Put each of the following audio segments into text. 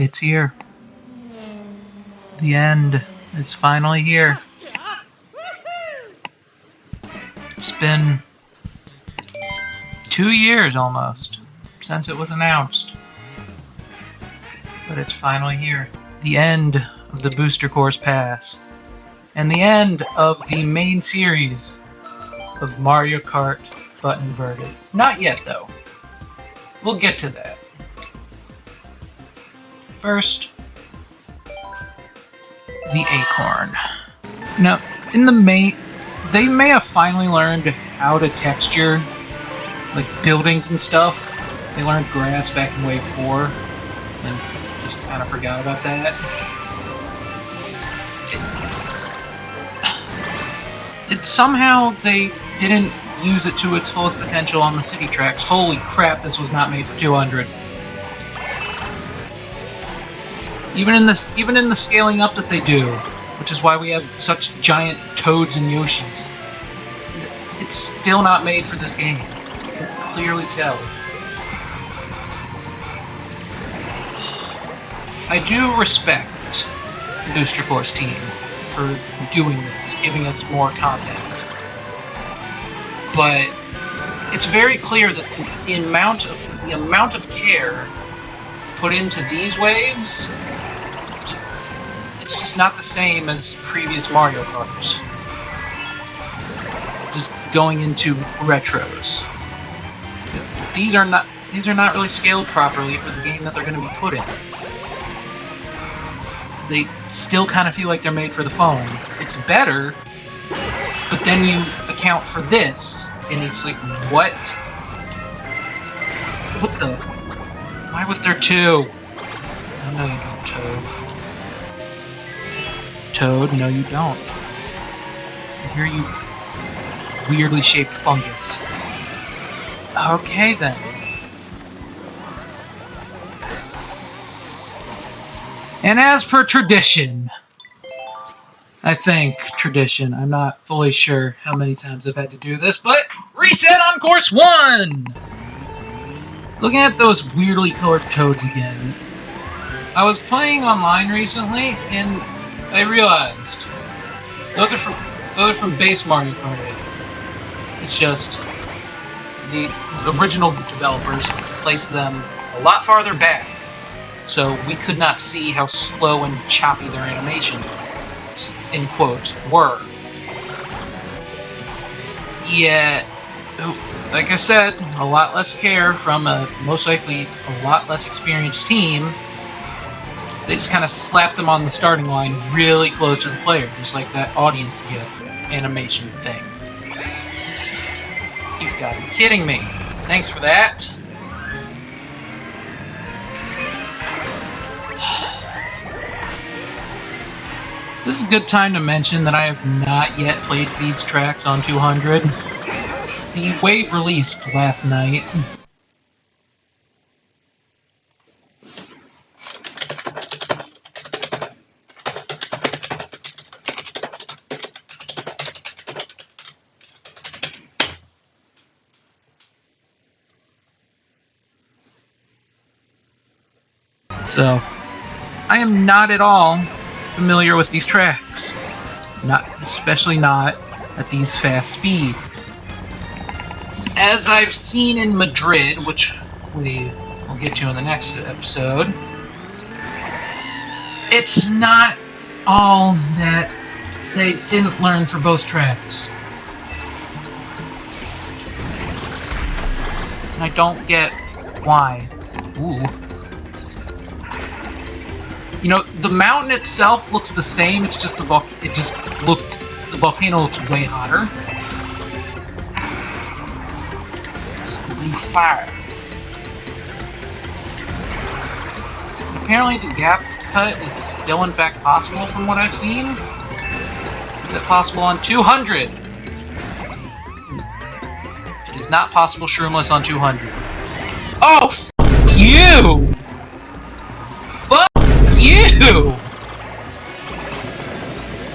It's here. The end is finally here. It's been 2 years almost since it was announced. But it's finally here. The end of the Booster Course Pass. And the end of the main series of Mario Kart Button Inverted. Not yet, though. We'll get to that. First, the Acorn. Now, in the main, they may have finally learned how to texture, like, buildings and stuff. They learned grass back in Wave 4, and just kind of forgot about that. It somehow they didn't use it to its fullest potential on the city tracks. Holy crap, this was not made for 200. Even in the scaling up that they do, which is why we have such giant Toads and Yoshis, it's still not made for this game. You can clearly tell. I do respect the Booster Course team for doing this, giving us more content. But it's very clear that the amount of care put into these waves, it's just not the same as previous Mario Karts. Just going into retros. These are not really scaled properly for the game that they're going to be put in. They still kind of feel like they're made for the phone. It's better, but then you account for this, and it's like, what? What the? Why was there two? I know you don't, Toad. Toad, no you don't. I hear you weirdly shaped fungus. Okay then. And as per tradition, I think tradition, I'm not fully sure how many times I've had to do this, but reset on course 1! Looking at those weirdly colored Toads again, I was playing online recently, and I realized those are from base Mario Kart 8. It's just the original developers placed them a lot farther back, so we could not see how slow and choppy their animation, in quotes, were. Yeah, like I said, a lot less care from a most likely a lot less experienced team. They just kind of slapped them on the starting line really close to the player, just like that audience GIF animation thing. You've got to be kidding me. Thanks for that. This is a good time to mention that I have not yet played these tracks on 200. The wave released last night. So, I am not at all familiar with these tracks. Especially not at these fast speed. As I've seen in Madrid, which we will get to in the next episode, it's not all that they didn't learn for both tracks. And I don't get why. Ooh. You know, the mountain itself looks the same. It's just the volcano looks way hotter. It's blue fire. And apparently, the gap cut is still, in fact, possible from what I've seen. Is it possible on 200? It is not possible shroomless on 200. Oh, f you! You!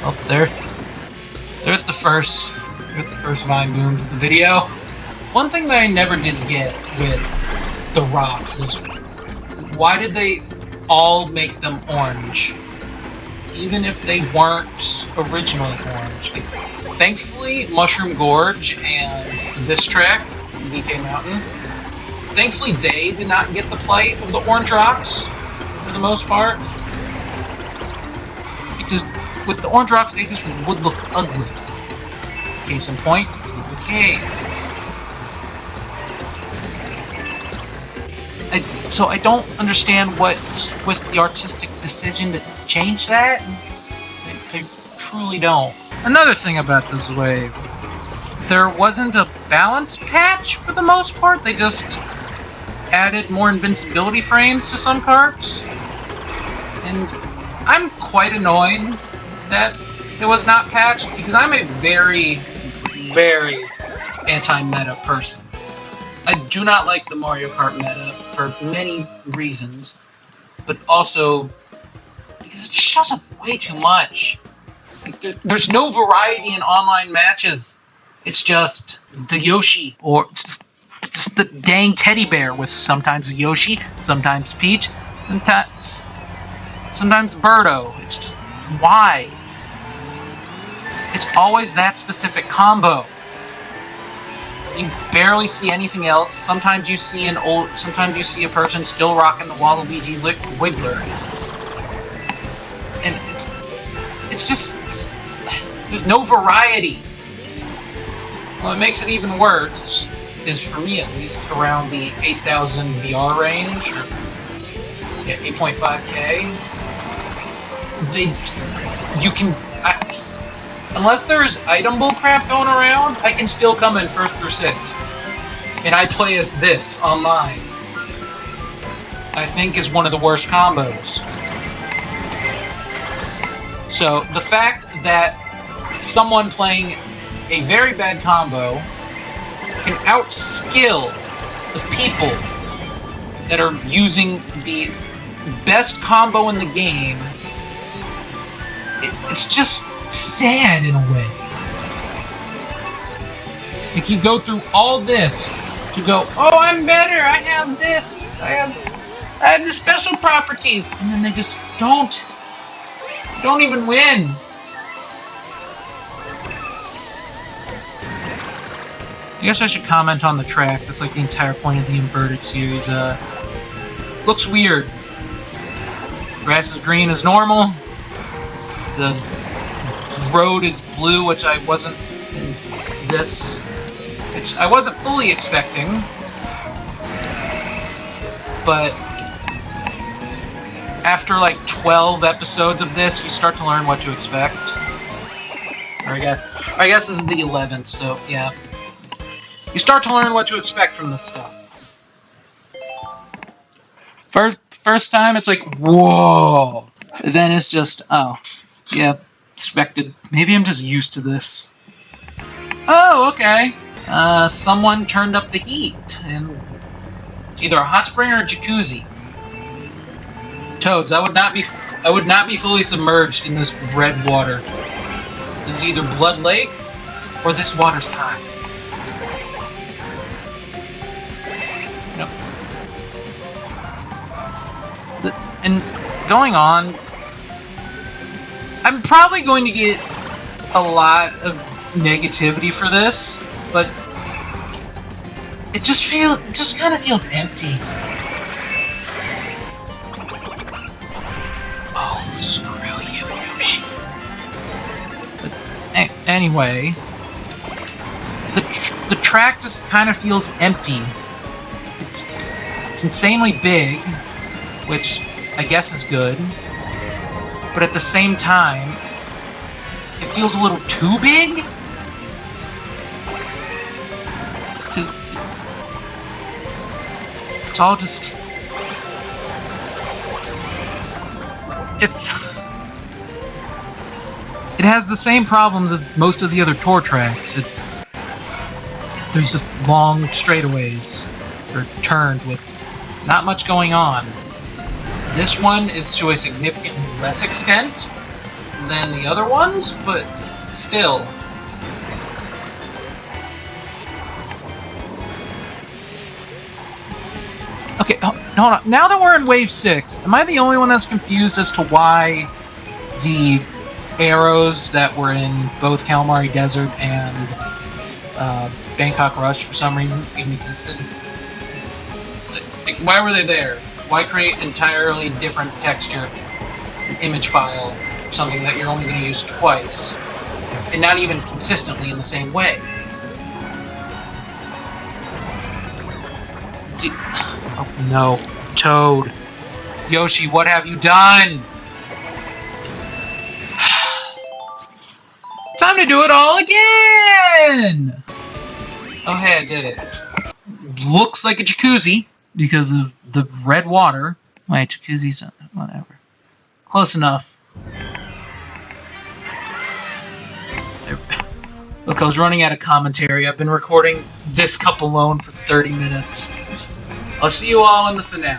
Oh, there's the first Vine Booms of the video. One thing that I never did get with the rocks is why did they all make them orange, even if they weren't originally orange. Thankfully, Mushroom Gorge and this track, DK Mountain, thankfully they did not get the plight of the orange rocks, for the most part. Because with the orange rocks, they just would look ugly. Case in point, the cave. So I don't understand what was the artistic decision to change that. I truly don't. Another thing about this wave, there wasn't a balance patch for the most part. They just added more invincibility frames to some carts. And I'm quite annoyed that it was not patched because I'm a very, very anti-meta person. I do not like the Mario Kart meta for many reasons, but also because it just shows up way too much. Like there's no variety in online matches. It's just the Yoshi, or just the dang teddy bear with sometimes Yoshi, sometimes Peach, sometimes Birdo. It's just, why? It's always that specific combo. You barely see anything else. Sometimes you see a person still rocking the Waluigi Wiggler. And it's just, there's no variety. What makes it even worse is, for me at least, around the 8,000 VR range, or 8.5K. Unless there's item bull crap going around, I can still come in 1st through 6th. And I play as this online. I think is one of the worst combos. So the fact that someone playing a very bad combo can outskill the people that are using the best combo in the game, it's just sad in a way. Like, you go through all this to go, oh, I'm better, I have this, I have the special properties, and then they just don't even win. I guess I should comment on the track. That's like the entire point of the inverted series. Looks weird. Grass is green as normal. The road is blue, which I wasn't in this. Which I wasn't fully expecting. But after like 12 episodes of this, you start to learn what to expect. Or I guess this is the 11th, so yeah. You start to learn what to expect from this stuff. First time, it's like, whoa. Then it's just, oh, yeah, expected. Maybe I'm just used to this. Oh, okay. Someone turned up the heat, and it's either a hot spring or a jacuzzi. Toads, I would not be fully submerged in this red water. It's either Blood Lake or this water's hot. And going on, I'm probably going to get a lot of negativity for this, but it just kind of feels empty. Oh, screw you, Yoshi. But anyway, the track just kind of feels empty. It's insanely big, which I guess is good, but at the same time, it feels a little too big. It's all just... It has the same problems as most of the other tour tracks. There's just long straightaways, or turns with not much going on. This one is to a significantly less extent than the other ones, but still. Okay, hold on. Now that we're in Wave 6, am I the only one that's confused as to why the arrows that were in both Calamari Desert and Bangkok Rush, for some reason, even existed? Like, why were they there? Why create an entirely different texture, an image file, for something that you're only going to use twice, and not even consistently in the same way? Oh no. Toad. Yoshi, what have you done? Time to do it all again! Oh hey, I did it. Looks like a jacuzzi because of the red water. Wait, jacuzzi's whatever. Close enough. There. Look, I was running out of commentary. I've been recording this cup alone for 30 minutes. I'll see you all in the finale.